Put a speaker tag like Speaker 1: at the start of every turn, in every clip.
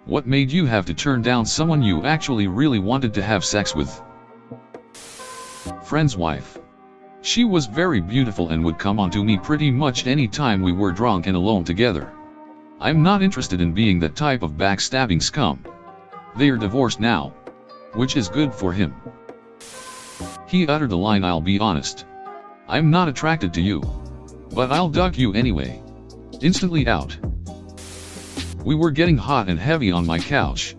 Speaker 1: What made you have to turn down someone you actually really wanted to have sex with? Friend's wife. She was very beautiful and would come onto me pretty much any time we were drunk and alone together. I'm not interested in being that type of backstabbing scum. They are divorced now, which is good for him. He uttered the line, "I'll be honest. I'm not attracted to you, but I'll duck you anyway." Instantly out. We were getting hot and heavy on my couch,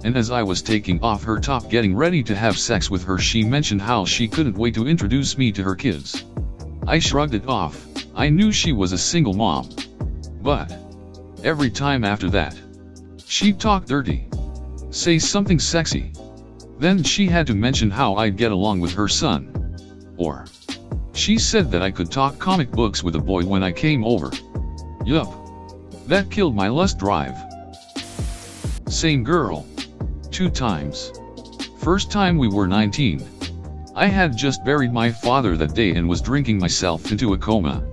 Speaker 1: and as I was taking off her top getting ready to have sex with her, she mentioned how she couldn't wait to introduce me to her kids. I shrugged it off. I knew she was a single mom. But every time after that, she'd talk dirty, say something sexy. Then she had to mention how I'd get along with her son. Or she said that I could talk comic books with a boy when I came over. Yup. That killed my lust drive. Same girl. 2 times. First time we were 19. I had just buried my father that day and was drinking myself into a coma.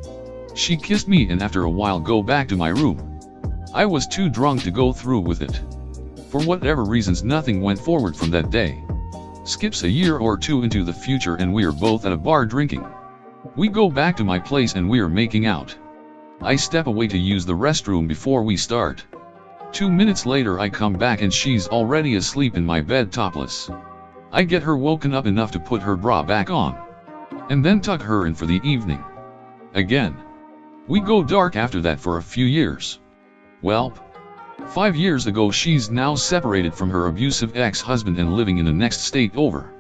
Speaker 1: She kissed me and after a while go back to my room. I was too drunk to go through with it. For whatever reasons nothing went forward from that day. Skips a year or 2 into the future and we're both at a bar drinking. We go back to my place and we're making out. I step away to use the restroom before we start. 2 minutes later I come back and she's already asleep in my bed topless. I get her woken up enough to put her bra back on, and then tuck her in for the evening. Again. We go dark after that for a few years. Well, 5 years ago she's now separated from her abusive ex-husband and living in the next state over.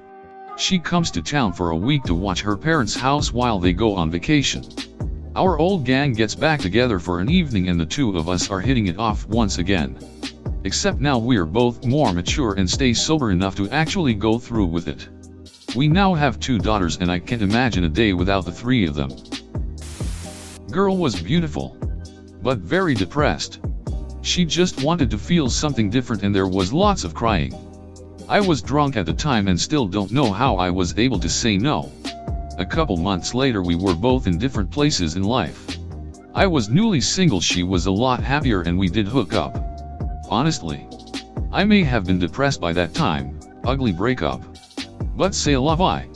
Speaker 1: She comes to town for a week to watch her parents' house while they go on vacation. Our old gang gets back together for an evening and the 2 of us are hitting it off once again. Except now we're both more mature and stay sober enough to actually go through with it. We now have 2 daughters and I can't imagine a day without the 3 of them. Girl was beautiful, but very depressed. She just wanted to feel something different and there was lots of crying. I was drunk at the time and still don't know how I was able to say no. A couple months later we were both in different places in life. I was newly single, she was a lot happier and we did hook up. Honestly, I may have been depressed by that time, ugly breakup. But c'est la vie,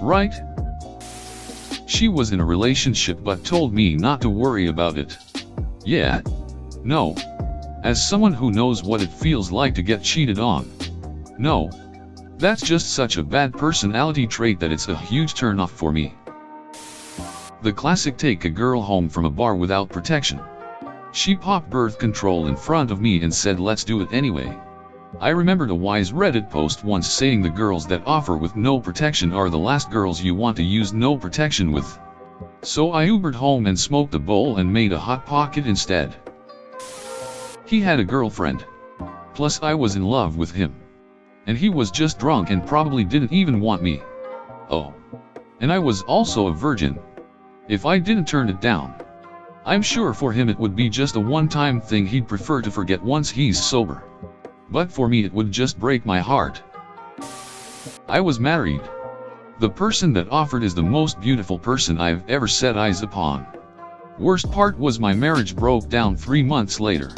Speaker 1: right? She was in a relationship but told me not to worry about it. Yeah. No. As someone who knows what it feels like to get cheated on. No. That's just such a bad personality trait that it's a huge turn-off for me. The classic take a girl home from a bar without protection. She popped birth control in front of me and said let's do it anyway. I remembered a wise Reddit post once saying the girls that offer with no protection are the last girls you want to use no protection with. So I Ubered home and smoked a bowl and made a hot pocket instead. He had a girlfriend. Plus I was in love with him. And he was just drunk and probably didn't even want me. Oh. And I was also a virgin. If I didn't turn it down, I'm sure for him it would be just a one-time thing he'd prefer to forget once he's sober. But for me it would just break my heart. I was married. The person that offered is the most beautiful person I've ever set eyes upon. Worst part was my marriage broke down 3 months later.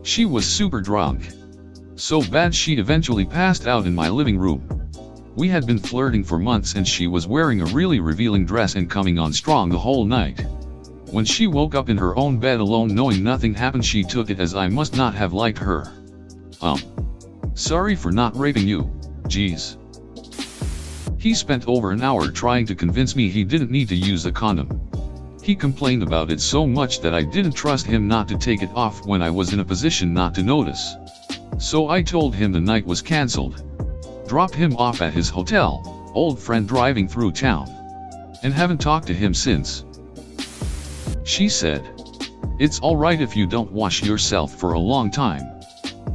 Speaker 1: She was super drunk. So bad she eventually passed out in my living room. We had been flirting for months and she was wearing a really revealing dress and coming on strong the whole night. When she woke up in her own bed alone knowing nothing happened, she took it as I must not have liked her. Sorry for not raping you, geez. He spent over an hour trying to convince me he didn't need to use a condom. He complained about it so much that I didn't trust him not to take it off when I was in a position not to notice. So I told him the night was cancelled. Dropped him off at his hotel, old friend driving through town. And haven't talked to him since. She said, "It's alright if you don't wash yourself for a long time.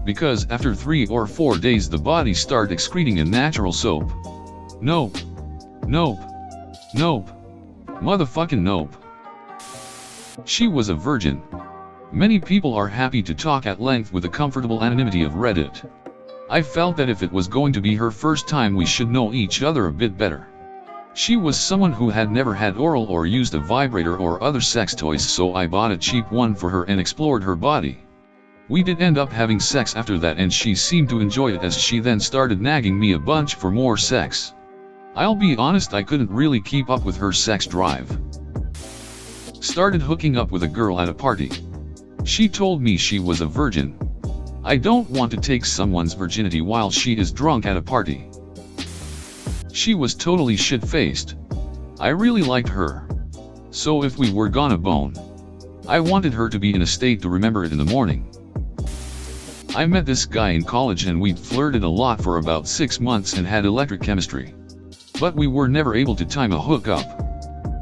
Speaker 1: Because after 3 or 4 days the body start excreting a natural soap." Nope. Nope. Nope. Motherfucking nope. She was a virgin. Many people are happy to talk at length with the comfortable anonymity of Reddit. I felt that if it was going to be her first time we should know each other a bit better. She was someone who had never had oral or used a vibrator or other sex toys, so I bought a cheap one for her and explored her body. We did end up having sex after that, and she seemed to enjoy it, as she then started nagging me a bunch for more sex. I'll be honest, I couldn't really keep up with her sex drive. Started hooking up with a girl at a party. She told me she was a virgin. I don't want to take someone's virginity while she is drunk at a party. She was totally shit-faced. I really liked her. So if we were gonna bone, I wanted her to be in a state to remember it in the morning. I met this guy in college and we'd flirted a lot for about 6 months and had electric chemistry. But we were never able to time a hookup.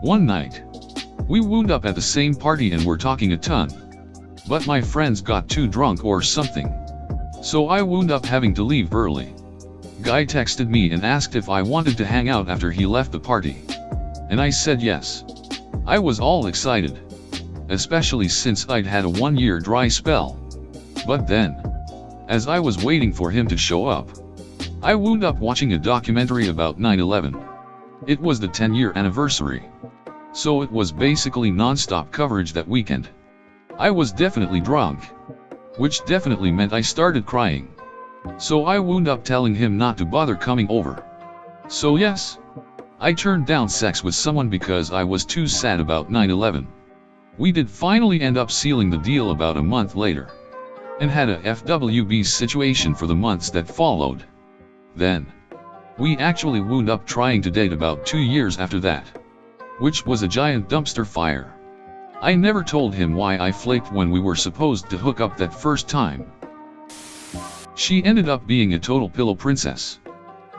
Speaker 1: One night, we wound up at the same party and were talking a ton. But my friends got too drunk or something. So I wound up having to leave early. Guy texted me and asked if I wanted to hang out after he left the party. And I said yes. I was all excited, especially since I'd had a 1-year dry spell. But then, as I was waiting for him to show up, I wound up watching a documentary about 9/11. It was the 10-year anniversary. So it was basically non-stop coverage that weekend. I was definitely drunk, which definitely meant I started crying. So I wound up telling him not to bother coming over. So yes, I turned down sex with someone because I was too sad about 9/11. We did finally end up sealing the deal about a month later, and had a FWB situation for the months that followed. Then, we actually wound up trying to date about 2 years after that, which was a giant dumpster fire. I never told him why I flaked when we were supposed to hook up that first time. She ended up being a total pillow princess.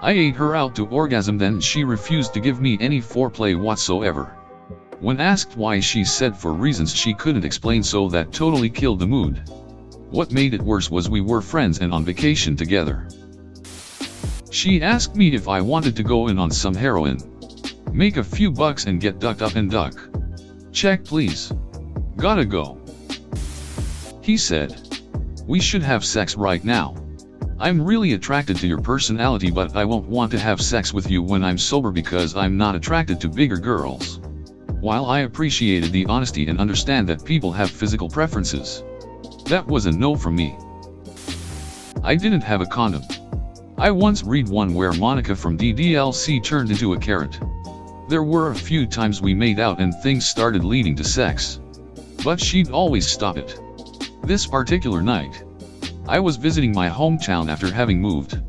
Speaker 1: I ate her out to orgasm, then she refused to give me any foreplay whatsoever. When asked why, she said for reasons she couldn't explain, so that totally killed the mood. What made it worse was we were friends and on vacation together. She asked me if I wanted to go in on some heroin, make a few bucks and get ducked up and duck. Check please. Gotta go. He said, we should have sex right now. I'm really attracted to your personality, but I won't want to have sex with you when I'm sober because I'm not attracted to bigger girls. While I appreciated the honesty and understand that people have physical preferences, that was a no from me. I didn't have a condom. I once read one where Monica from DDLC turned into a carrot. There were a few times we made out and things started leading to sex, but she'd always stop it. This particular night, I was visiting my hometown after having moved.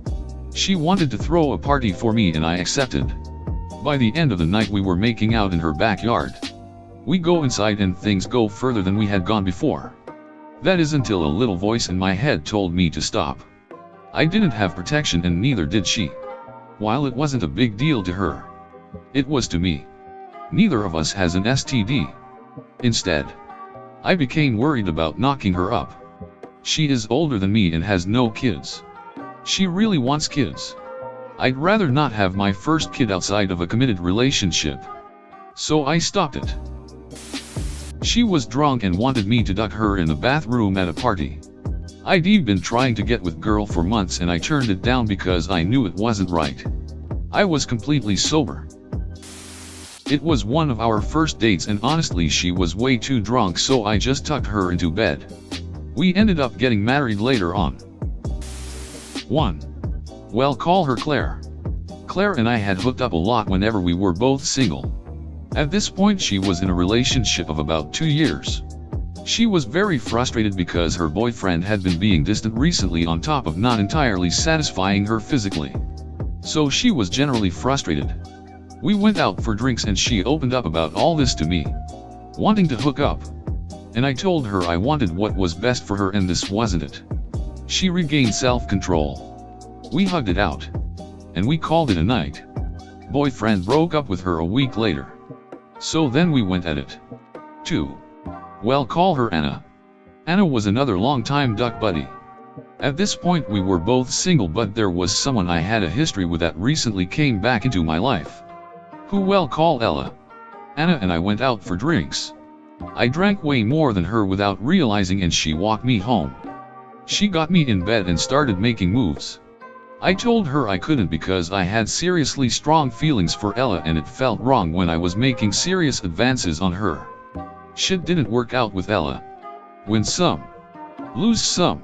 Speaker 1: She wanted to throw a party for me and I accepted. By the end of the night we were making out in her backyard. We go inside and things go further than we had gone before. That is until a little voice in my head told me to stop. I didn't have protection and neither did she. While it wasn't a big deal to her, it was to me. Neither of us has an STD. Instead, I became worried about knocking her up. She is older than me and has no kids. She really wants kids. I'd rather not have my first kid outside of a committed relationship. So I stopped it. She was drunk and wanted me to duck her in the bathroom at a party. I'd been trying to get with girl for months and I turned it down because I knew it wasn't right. I was completely sober. It was one of our first dates and honestly she was way too drunk, so I just tucked her into bed. We ended up getting married later on. 1. Well, call her Claire. Claire and I had hooked up a lot whenever we were both single. At this point she was in a relationship of about 2 years. She was very frustrated because her boyfriend had been being distant recently on top of not entirely satisfying her physically. So she was generally frustrated. We went out for drinks and she opened up about all this to me, wanting to hook up. And I told her I wanted what was best for her and this wasn't it. She regained self-control. We hugged it out. And we called it a night. Boyfriend broke up with her a week later. So then we went at it. 2. Well, call her Anna. Anna was another long-time duck buddy. At this point we were both single, but there was someone I had a history with that recently came back into my life. Who well call Ella. Anna and I went out for drinks. I drank way more than her without realizing and she walked me home. She got me in bed and started making moves. I told her I couldn't because I had seriously strong feelings for Ella and it felt wrong when I was making serious advances on her. Shit didn't work out with Ella. Win some, lose some.